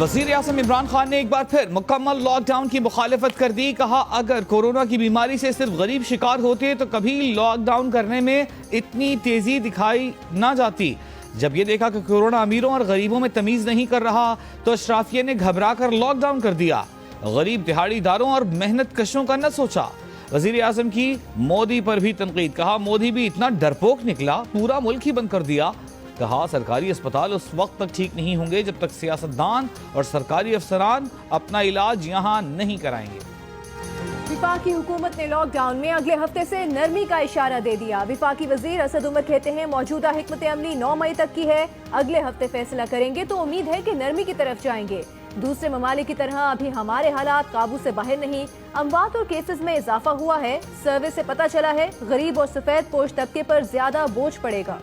वज़ीर आज़म इमरान खान ने एक बार फिर मुकम्मल लॉकडाउन की मुखालिफत कर दी। कहा, अगर कोरोना की बीमारी से सिर्फ गरीब शिकार होते तो कभी लॉकडाउन करने में इतनी तेजी दिखाई ना जाती। जब ये देखा कि कोरोना अमीरों और गरीबों में तमीज नहीं कर रहा तो अशराफिया ने घबरा कर लॉकडाउन कर दिया। गरीब दिहाड़ीदारों और मेहनत कशों का न सोचा। वज़ीर आज़म की मोदी पर भी तनकीद। कहा, मोदी भी इतना डरपोक निकला, पूरा मुल्क ही बंद कर दिया। कहा, सरकारी अस्पताल उस वक्त तक ठीक नहीं होंगे जब तक सियासतदान और सरकारी अफसरान अपना इलाज यहाँ नहीं कराएंगे। विफाकी हुकूमत ने लॉकडाउन में अगले हफ्ते से नरमी का इशारा दे दिया। विफाकी वजीर असद उमर कहते हैं, मौजूदा हिकमत अमली 9 मई तक की है, अगले हफ्ते फैसला करेंगे तो उम्मीद है कि नरमी की तरफ जाएंगे। दूसरे ममालिक की तरह अभी हमारे हालात काबू से बाहर नहीं, अमवात और केसेस में इजाफा हुआ है। सर्वे से पता चला है गरीब और सफेद पोश तबके पर ज्यादा बोझ पड़ेगा।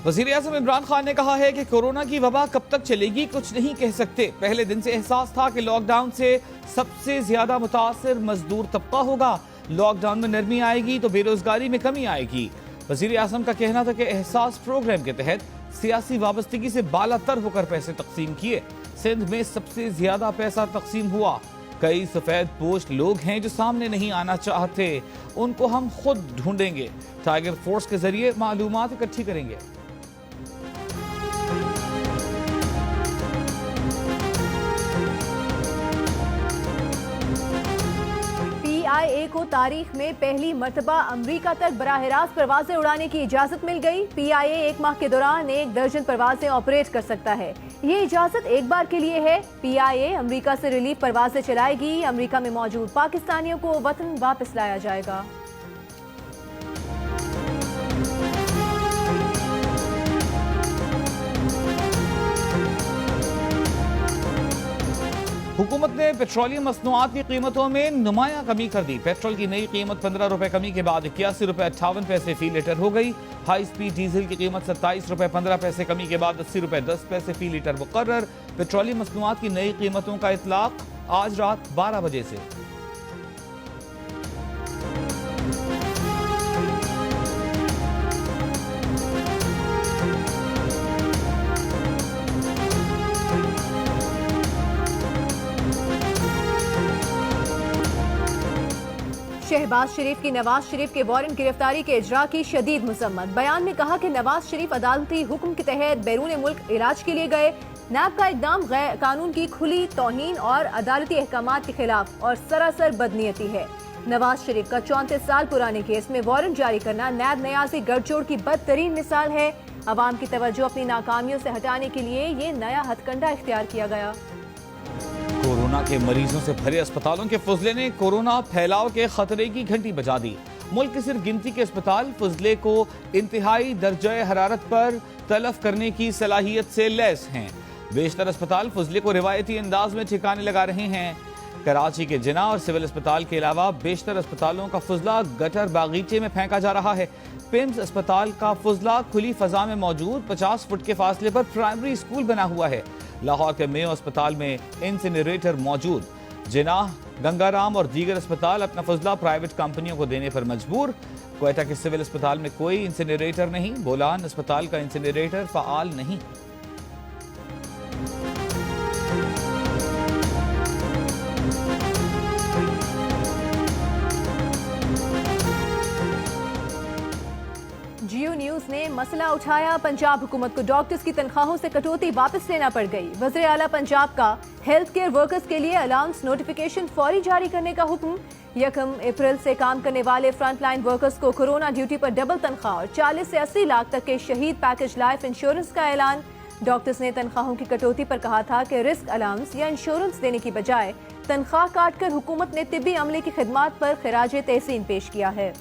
वज़ीर आज़म इमरान खान ने कहा है कि कोरोना की वबा कब तक चलेगी कुछ नहीं कह सकते। पहले दिन से एहसास था कि लॉकडाउन से सबसे ज्यादा मुतासिर मजदूर तबका होगा। लॉकडाउन में नरमी आएगी तो बेरोजगारी में कमी आएगी। वज़ीर आज़म का कहना था कि एहसास प्रोग्राम के तहत सियासी वाबस्तगी से बालातर होकर पैसे तकसीम किए। सिंध में सबसे ज्यादा पैसा तकसीम हुआ। कई सफेद पोश लोग हैं जो सामने नहीं आना चाहते, उनको हम खुद ढूंढेंगे। टाइगर फोर्स के जरिए मालूमात इकट्ठी करेंगे। PIA को तारीख में पहली मर्तबा अमरीका तक बराह रास्त परवाजें उड़ाने की इजाजत मिल गई। PIA 1 माह के दौरान 1 दर्जन परवाजें ऑपरेट कर सकता है। ये इजाजत एक बार के लिए है। PIA अमरीका से रिलीफ परवाजें चलाएगी। अमरीका में मौजूद पाकिस्तानियों को वतन वापस लाया जाएगा। हुकूमत ने पेट्रोलियम मसनूआत की कीमतों में नुमाया कमी कर दी। पेट्रोल की नई कीमत 15 रुपए कमी के बाद 81 रुपए 58 पैसे फी लीटर हो गई। हाई स्पीड डीजल की कीमत 27 रुपए 15 पैसे कमी के बाद 80 रुपए 10 पैसे फी लीटर मुकर्रर। पेट्रोलियम मसनूआत की नई कीमतों का इतलाक आज रात 12 बजे से। शहबाज शरीफ की नवाज शरीफ के वारंट गिरफ्तारी के इजरा की शदीद मजम्मत। बयान में कहा कि नवाज शरीफ अदालती हुक्म के तहत बैरून मुल्क इलाज के लिए गए। नैब का इकदाम गैर कानून की खुली तौहीन और अदालती अहकामात के खिलाफ और सरासर बदनीयती है। नवाज शरीफ का 34 साल पुराने केस में वारंट जारी करना नैब न्याजी गठजोड़ की बदतरीन मिसाल है। अवाम की तवज्जो अपनी नाकामियों से हटाने के लिए ये नया हथकंडा इख्तियार किया गया। कोरोना के मरीजों से भरे अस्पतालों के फजले ने कोरोना फैलाव के खतरे की घंटी बजा दी। मुल्क की सिर्फ गिनती के अस्पताल फजले को इंतहाई दर्जा हरारत पर तलफ करने की सलाहियत से लैस हैं। बेशतर अस्पताल फजले को रिवायती अंदाज में ठिकाने लगा रहे हैं। कराची के जिना और सिविल अस्पताल के अलावा बेशतर अस्पतालों का फजला गटर बागीचे में फेंका जा रहा है। पिम्स अस्पताल का फजला खुली फजा में मौजूद 50 फुट के फासले पर प्राइमरी स्कूल बना हुआ है। लाहौर के मेयो अस्पताल में इंसिनरेटर मौजूद। जिनाह, गंगाराम और दीगर अस्पताल अपना फजला प्राइवेट कंपनियों को देने पर मजबूर। क्वेटा के सिविल अस्पताल में कोई इंसिनरेटर नहीं। बोलान अस्पताल का इंसिनरेटर फाल नहीं। जियो न्यूज ने मसला उठाया। पंजाब हुकूमत को डॉक्टर्स की तनख्वाहों से कटौती वापस लेना पड़ गई। वज़ीर आला पंजाब का हेल्थ केयर वर्कर्स के लिए अलाउंस नोटिफिकेशन फौरी जारी करने का हुक्म। 1 अप्रैल से काम करने वाले फ्रंटलाइन वर्कर्स को कोरोना ड्यूटी पर डबल तनख्वाह और 40 से 80 लाख तक के शहीद पैकेज लाइफ इंश्योरेंस का ऐलान। डॉक्टर्स ने तनख्वाहों की कटौती पर कहा था कि रिस्क अलाउंस या इंश्योरेंस देने की बजाय तनख्वाह काटकर हुकूमत ने तिब्बी अमले की खिदमात पर खिराज तहसीन पेश किया है।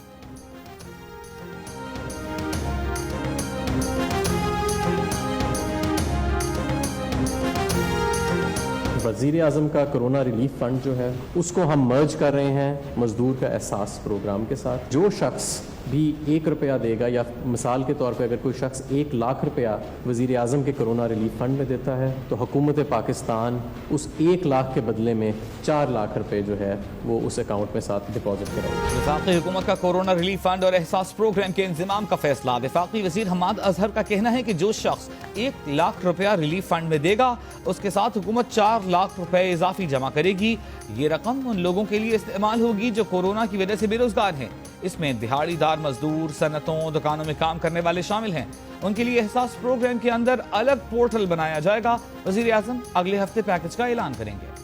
वज़ीर आज़म का कोरोना रिलीफ फंड जो है उसको हम मर्ज कर रहे हैं मजदूर का एहसास प्रोग्राम के साथ। जो शख्स भी 1 रुपया देगा, या मिसाल के तौर पे अगर कोई शख्स 1 लाख रुपया वज़ीर आज़म के कोरोना रिलीफ फ़ंड में देता है तो हुकूमत पाकिस्तान उस 1 लाख के बदले में 4 लाख रुपए जो है वो उस अकाउंट में साथ डिपॉजिट करेगी। वफाकी हुकूमत का कोरोना रिलीफ फंड और एहसास प्रोग्राम के इंतजाम का फैसला। वफाकी वजीर हमाद अजहर का कहना है कि जो शख्स 1 लाख रुपया रिलीफ फंड में देगा उसके साथ हुकूमत 4 लाख रुपए इजाफी जमा करेगी। ये रकम उन लोगों के लिए इस्तेमाल होगी जो कोरोना की वजह से बेरोजगार हैं। इसमें दिहाड़ीदार मजदूर, सनतों, दुकानों में काम करने वाले शामिल हैं। उनके लिए एहसास प्रोग्राम के अंदर अलग पोर्टल बनाया जाएगा। वजीर आजम अगले हफ्ते पैकेज का ऐलान करेंगे।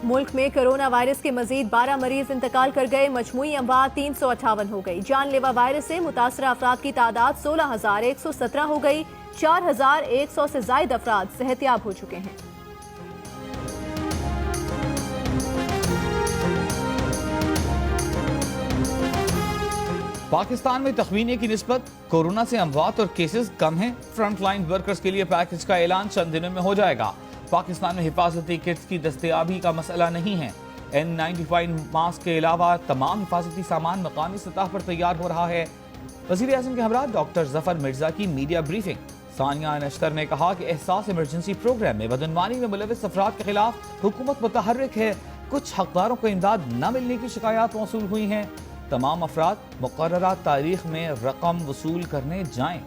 मुल्क में कोरोना वायरस के मजीद 12 मरीज इंतकाल कर गए। मजमूई अमवात 358 हो गई। जानलेवा वायरस से मुतासरा अफराद की तादाद 16,117 हो गई। 4,100 से जायद अफराद सेहतियाब हो चुके हैं। पाकिस्तान में तखमीने की निस्बत कोरोना से अमवात और केसेस कम हैं। फ्रंट लाइन वर्कर्स के लिए पैकेज का ऐलान चंद दिनों में हो जाएगा। पाकिस्तान में हिफाजती किट्स की दस्तयाबी का मसला नहीं है। N95 मास्क के अलावा तमाम हिफाजती सामान मकामी सतह पर तैयार हो रहा है। वज़ीर आज़म के हमरा डॉक्टर जफर मिर्जा की मीडिया ब्रीफिंग। सानिया नश्तर ने कहा कि एहसास इमरजेंसी प्रोग्राम में बदनवानी में मुलविस अफराद के खिलाफ हुकूमत मुतहर्रिक है। कुछ हकदारों को इमदाद न मिलने की शिकायत मौसूल हुई हैं। तमाम अफराद मुकर्ररा तारीख में रकम वसूल करने जाएं।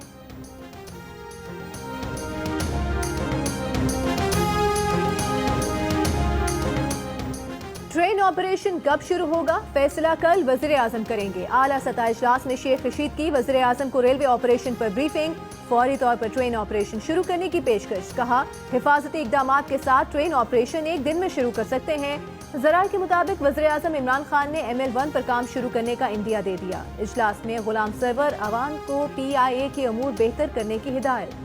ट्रेन ऑपरेशन कब शुरू होगा, फैसला कल वज़ीर आज़म करेंगे। आला सतह इजलास में शेख रशीद की वज़ीर आज़म को रेलवे ऑपरेशन पर ब्रीफिंग। फौरी तौर पर ट्रेन ऑपरेशन शुरू करने की पेशकश। कहा हिफाजती इकदामात के साथ ट्रेन ऑपरेशन एक दिन में शुरू कर सकते हैं। ज़राए के मुताबिक वज़ीर आज़म इमरान खान ने ML1 पर काम शुरू करने का इंदिया दे दिया। इजलास में गुलाम सरवर अवान को PIA के अमूर बेहतर करने की हिदायत।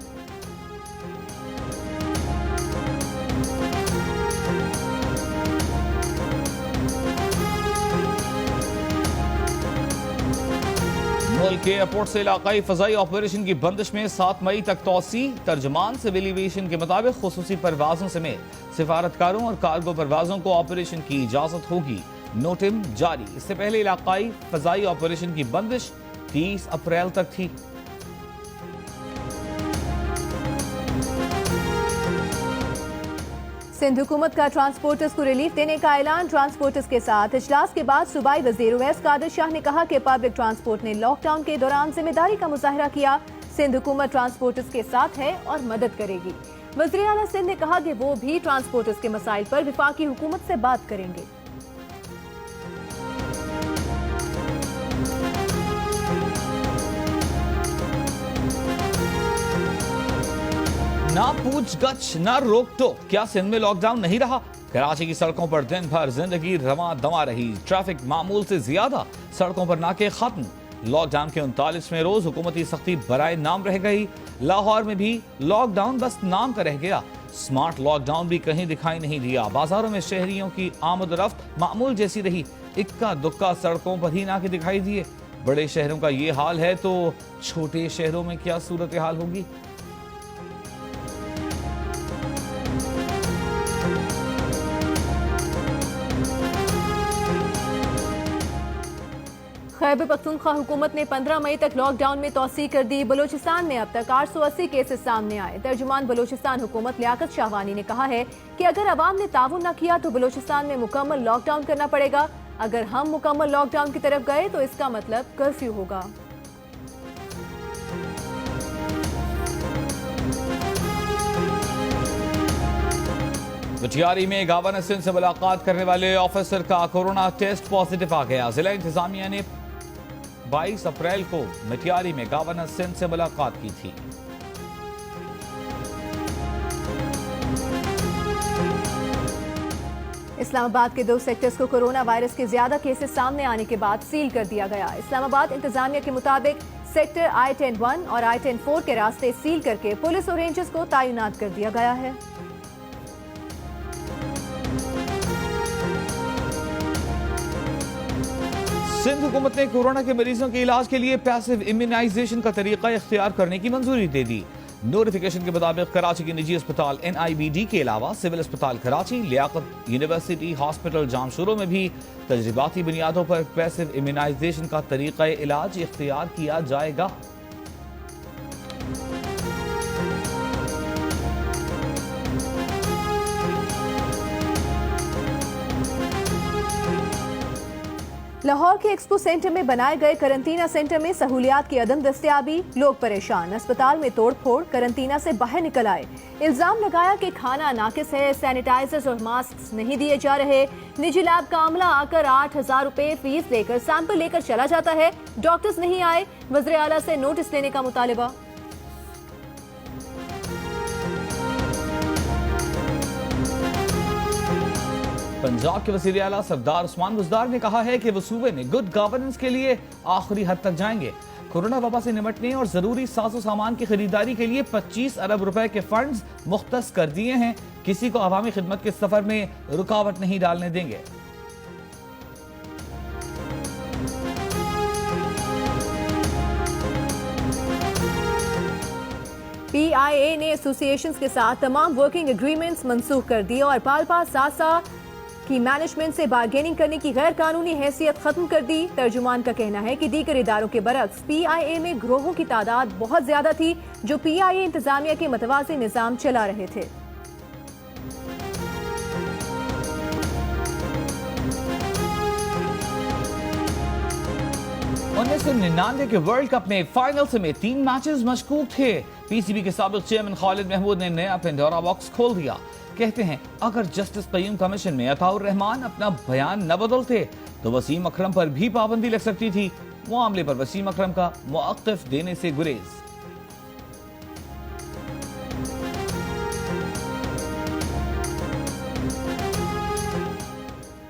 मुल्क के एयरपोर्ट से इलाकाई फ़ज़ाई ऑपरेशन की बंदिश में 7 मई तक तोसी। तर्जमान सिविल एविएशन के मुताबिक खुसूसी परवाजों समेत सिफारतकारों और कार्गो परवाजों को ऑपरेशन की इजाजत होगी। नोटिम जारी। इससे पहले इलाकाई फ़ज़ाई ऑपरेशन की बंदिश 30 अप्रैल तक थी। सिंध हुकूमत का ट्रांसपोर्टर्स को रिलीफ देने का ऐलान। ट्रांसपोर्टर्स के साथ इजलास के बाद सूबाई वजीर उवैस कादिर शाह ने कहा कि पब्लिक ट्रांसपोर्ट ने लॉकडाउन के दौरान जिम्मेदारी का मुजाहरा किया। सिंध हुकूमत ट्रांसपोर्टर्स के साथ है और मदद करेगी। वज़ीर आला सिंध ने कहा कि वो भी ट्रांसपोर्टर्स के मसाइल पर विफाकी हुकूमत से बात करेंगे। ना पूछ गछ ना रोक टोक, क्या सिंध में लॉकडाउन नहीं रहा? कराची की सड़कों पर दिन भर जिंदगी रवा दवा रही। ट्रैफिक मामूल से ज्यादा, सड़कों पर नाके खत्म। लॉकडाउन के 39वें रोज हुकूमती सख्ती बराए नाम रह गई। लाहौर में भी लॉकडाउन बस नाम का रह गया। स्मार्ट लॉकडाउन भी कहीं दिखाई नहीं दिया। बाजारों में शहरियों की आमद रफ्त मामूल जैसी रही। इक्का दुक्का सड़कों पर ही नाके दिखाई दिए। बड़े शहरों का ये हाल है तो छोटे शहरों में क्या सूरत हाल होगी? खैबर पख्तूनख्वा हुकूमत ने 15 मई तक लॉकडाउन में तौसी कर दी। बलूचिस्तान में अब तक 880 केसेस सामने आए। तर्जुमान बलूचिस्तान हुकूमत लियाकत शाहवानी ने कहा है कि अगर अवाम ने ताउन न किया तो बलूचिस्तान में मुकम्मल लॉकडाउन करना पड़ेगा। अगर हम मुकम्मल लॉकडाउन की तरफ गए तो इसका मतलब कर्फ्यू होगा। मटियारी में गवर्नर सिंध से मुलाकात करने वाले ऑफिसर का कोरोना टेस्ट पॉजिटिव आ गया। जिला इंतजामिया ने 22 अप्रैल को मटियारी में गवर्नर सिंध से मुलाकात की थी। इस्लामाबाद के 2 सेक्टर्स को कोरोना वायरस के ज्यादा केसेस सामने आने के बाद सील कर दिया गया। इस्लामाबाद इंतजामिया के मुताबिक सेक्टर I-10-1 और I-10-4 के रास्ते सील करके पुलिस और रेंजर्स को तैनात कर दिया गया है। सिंध हुकूमत ने कोरोना के मरीजों के इलाज के लिए पैसिव इम्यूनाइजेशन का तरीका इख्तियार करने की मंजूरी दे दी। नोटिफिकेशन के मुताबिक कराची के निजी अस्पताल NIBD के अलावा सिविल अस्पताल कराची, लियाकत यूनिवर्सिटी हॉस्पिटल जामशुरो में भी तजरिबाती बुनियादों पर पैसिव इम्यूनाइजेशन का तरीका इलाज इख्तियार किया जाएगा। लाहौर के एक्सपो सेंटर में बनाए गए करंटीना सेंटर में सहूलियात की अदम दस्तयाबी, लोग परेशान, अस्पताल में तोड़फोड़, करंटीना से बाहर निकल आए। इल्जाम लगाया कि खाना नाकिस है, सैनिटाइजर्स और मास्क नहीं दिए जा रहे। निजी लैब का अमला आकर 8,000 रुपए फीस लेकर सैंपल लेकर चला जाता है। डॉक्टर्स नहीं आए, वज़ीर आला से नोटिस लेने का मुतालिबा। पंजाब के वज़ीर आला सरदार उस्मान बुज़दार ने कहा है कि वो सूबे में गुड गवर्नेंस के लिए आखिरी हद तक जाएंगे। कोरोना वबा से निपटने और जरूरी साजो सामान की खरीदारी के लिए 25 अरब रुपए के फंड्स मुख्तस कर दिए हैं। किसी को अवामी खिदमत के सफर में रुकावट नहीं डालने देंगे। PIA ने एसोसिएशंस के साथ तमाम वर्किंग एग्रीमेंट्स मंसूख कर दिए और पालपा सासा की मैनेजमेंट से बार्गेनिंग करने की गैर कानूनी हैसियत खत्म कर दी। तर्जुमान का कहना है कि दीगर इदारों के बरक्स PIA में गिरोहों की तादाद बहुत ज्यादा थी जो PIA इंतजामिया के मतवाज़ी निज़ाम चला रहे थे। उन्नीस सौ 99 के वर्ल्ड कप में फाइनल समेत 3 मैचेस मशकूक थे। PCB के साबिक चेयरमैन खालिद महमूद ने नया पेंडोरा बॉक्स खोल दिया। कहते हैं अगर जस्टिस क़य्यूम कमीशन में अताउर रहमान अपना बयान न बदलते तो वसीम अकरम पर भी पाबंदी लग सकती थी। मामले पर वसीम अकरम का मुअक्किफ देने से गुरेज।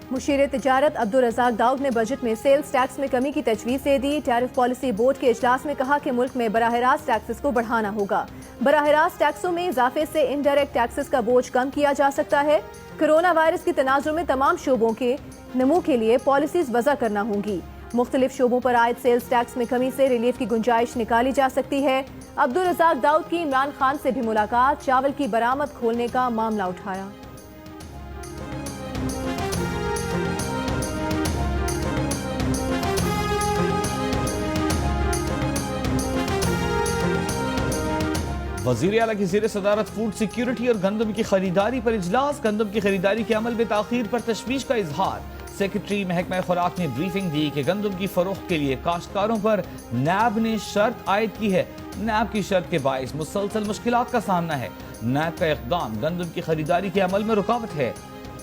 मुशीर तिजारत अब्दुल रज़ाक दाऊद ने बजट में सेल्स टैक्स में कमी की तजवीज़ दे दी। टैरिफ पॉलिसी बोर्ड के इजलास में कहा कि मुल्क में बराह रास्त टैक्सेस को बढ़ाना होगा। बराह रास्त टैक्सों में इजाफे से इनडायरेक्ट टैक्सेस का बोझ कम किया जा सकता है। कोरोना वायरस की तनाजुर में तमाम शोबों के नमू के लिए पॉलिसीज वज़ा करना होंगी। मुख्तलिफ शोबों पर आयद सेल्स टैक्स में कमी से रिलीफ की गुंजाइश निकाली जा सकती है। अब्दुल रज़ाक दाऊद की इमरान खान से भी मुलाकात, चावल की बरामद खोलने का मामला उठाया। वज़ीर आला की ज़ेर सदारत फूड सिक्योरिटी और गंदम की खरीदारी पर इजलास। गंदम की खरीदारी के अमल में ताखीर पर तशवीश का इजहार। सेक्रेटरी महकमा खुराक ने ब्रीफिंग दी कि गंदम की फरोख्त के लिए काश्तकारों पर नैब ने शर्त आयद की है। नैब की शर्त के बाइस मुसलसल मुश्किलात का सामना है। नैब का इक़दाम गंदम की खरीदारी के अमल में रुकावट है।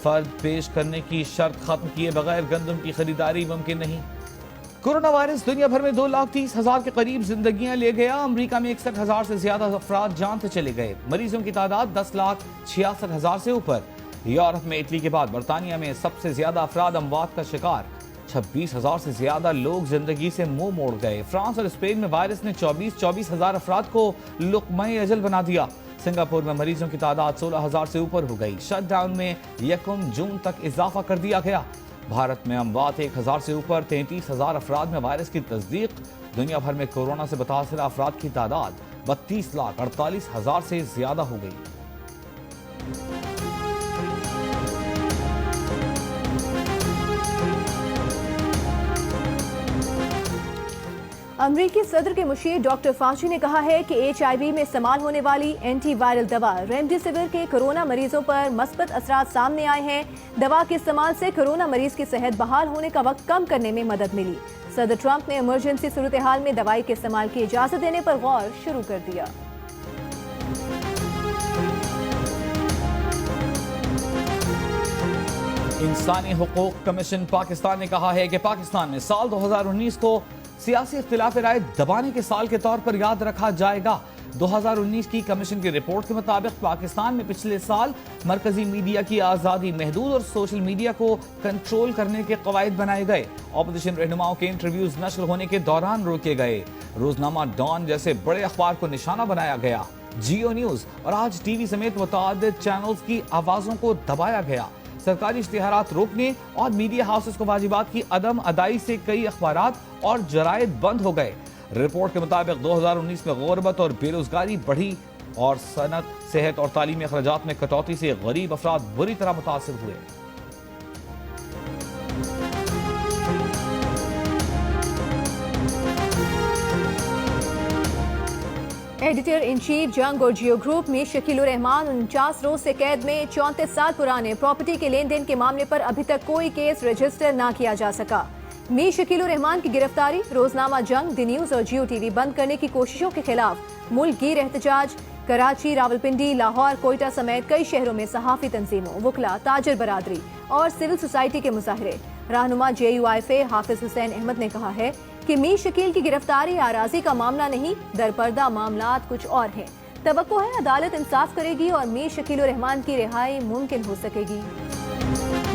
फर्द पेश करने की शर्त खत्म किए बगैर गंदम की खरीदारी मुमकिन नहीं। कोरोना वायरस दुनिया भर में 2,30,000 के करीब जिंदगियां ले गया। अमेरिका में 61,000 से ज्यादा अफराद जान से चले गए। मरीजों की तादाद 10,66,000 से ऊपर। यूरोप में इटली के बाद बरतानिया में सबसे ज्यादा अफराद अमवात का शिकार। 26,000 से ज्यादा लोग जिंदगी से मुंह मोड़ गए। फ्रांस और स्पेन में वायरस ने 24,000 अफराद को लुक़्मा-ए अजल बना दिया। सिंगापुर में मरीजों की तादाद 16,000 से ऊपर हो गई। शटडाउन में 1 जून तक इजाफा कर दिया गया। भारत में अमवात 1,000 से ऊपर, 33,000 अफराद में वायरस की तस्दीक। दुनिया भर में कोरोना से मुतासिर अफराद की तादाद 32,48,000 से ज्यादा हो गई। अमरीकी सदर के मुशीर डॉक्टर फाउची ने कहा है कि HIV में इस्तेमाल होने वाली एंटी वायरल दवा रेमडेसिविर के कोरोना मरीजों पर मस्बत असरात सामने आए हैं। दवा के इस्तेमाल से कोरोना मरीज की सेहत बहाल होने का वक्त कम करने में मदद मिली। सदर ट्रंप ने इमरजेंसी सूरत हाल में दवाई के इस्तेमाल की इजाजत देने पर गौर शुरू कर दिया। इंसानी हुकूक कमीशन पाकिस्तान ने कहा है कि पाकिस्तान में साल 2019 को सियासी इख्तिलाफ राय दबाने के साल के तौर पर याद रखा जाएगा। 2019 की कमीशन की रिपोर्ट के मुताबिक पाकिस्तान में पिछले साल मरकजी मीडिया की आज़ादी महदूद और सोशल मीडिया को कंट्रोल करने के कवायद बनाए गए। ऑपोजिशन रहनुमाओं के इंटरव्यूज नशर होने के दौरान रोके गए। रोजनामा डॉन जैसे बड़े अखबार को निशाना बनाया गया। जियो न्यूज और आज टीवी समेत मुतअद्दिद चैनल्स की आवाज़ों को दबाया गया। सरकारी इश्तिहारात रोकने और मीडिया हाउसेस को वाजिबात की अदम अदाई से कई अखबारात और जराइद बंद हो गए। रिपोर्ट के मुताबिक 2019 में गुर्बत और बेरोजगारी बढ़ी। और सनत, सेहत और तालीमी अखराजात में कटौती से गरीब अफराद बुरी तरह मुतासिर हुए। एडिटर इन चीफ जंग और जियो ग्रुप मीर शकील उर रहमान 49 रोज से कैद में 34 साल पुराने प्रॉपर्टी के लेन देन के मामले पर अभी तक कोई केस रजिस्टर न किया जा सका। मीर शकील उर रहमान की गिरफ्तारी, रोजनामा जंग, द न्यूज और जियो टीवी बंद करने की कोशिशों के खिलाफ मुल्क गिर एहतजाज। कराची, रावलपिंडी, लाहौर, कोयटा समेत कई शहरों में सहाफी तंजीमों, वकला, ताजर बरादरी और सिविल सोसाइटी के मुजाहरे। रहनुमा JUIFA हाफिज हुसैन अहमद ने कहा है कि मीर शकील की गिरफ्तारी आराजी का मामला नहीं, दरपर्दा मामलात कुछ और हैं। तवक्को है अदालत इंसाफ करेगी और मीर शकील उर रहमान की रिहाई मुमकिन हो सकेगी।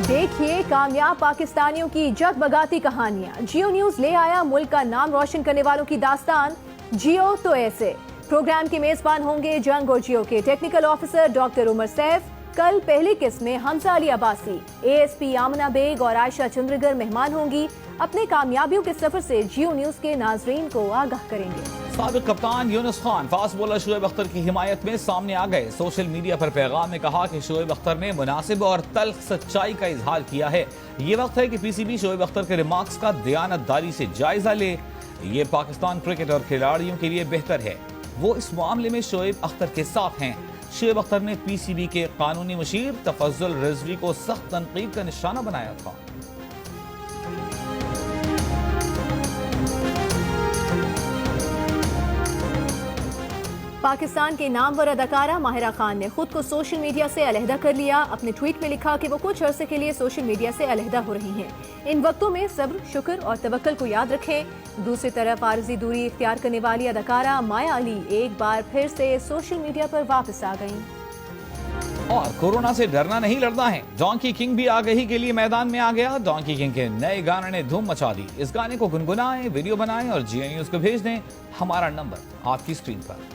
देखिए कामयाब पाकिस्तानियों की जगबगाती कहानियां। जियो न्यूज ले आया मुल्क का नाम रोशन करने वालों की दास्तान, जियो तो ऐसे। प्रोग्राम के मेजबान होंगे जंग और जियो के technical officer doctor Umar Saif. कल पहली किस्त में हमजा अली अब्बासी, ASP आमना बेग और आयशा चंद्रगर मेहमान होंगी। अपने कामयाबियों के सफर से जियो न्यूज के नाजरीन को आगाह करेंगे। साबिक कप्तान यूनुस खान फास्ट बॉलर शोएब अख्तर की हिमायत में सामने आ गए। सोशल मीडिया पर पैगाम में कहा कि शोएब अख्तर ने मुनासिब और तल्ख सच्चाई का इजहार किया है। ये वक्त है कि PCB शोएब अख्तर के रिमार्क्स का दयानतदारी से जायजा ले। ये पाकिस्तान क्रिकेट और खिलाड़ियों के लिए बेहतर है। वो इस मामले में शोएब अख्तर के साथ हैं। शोएब अख्तर ने PCB के कानूनी मुशीर तफज्जुल रिजवी को सख्त तनकीद का निशाना बनाया था। पाकिस्तान के नामवर अदाकारा माहिरा खान ने खुद को सोशल मीडिया से अलहदा कर लिया। अपने ट्वीट में लिखा कि वो कुछ अरसे के लिए सोशल मीडिया से अलहदा हो रही हैं। इन वक्तों में सब्र, शुक्र और तवक्कल को याद रखें। दूसरी तरफ आरजी दूरी इख्तियार करने वाली अदाकारा माया अली एक बार फिर से सोशल मीडिया पर वापस आ गईं। और कोरोना से डरना नहीं, लड़ना है। डोंकी किंग भी आगही के लिए मैदान में आ गया। डोंकी किंग के नए गाने ने धूम मचा दी। इस गाने को गुनगुनाएं, वीडियो बनाएं और जियो न्यूज को भेज दें। हमारा नंबर आपकी स्क्रीन पर।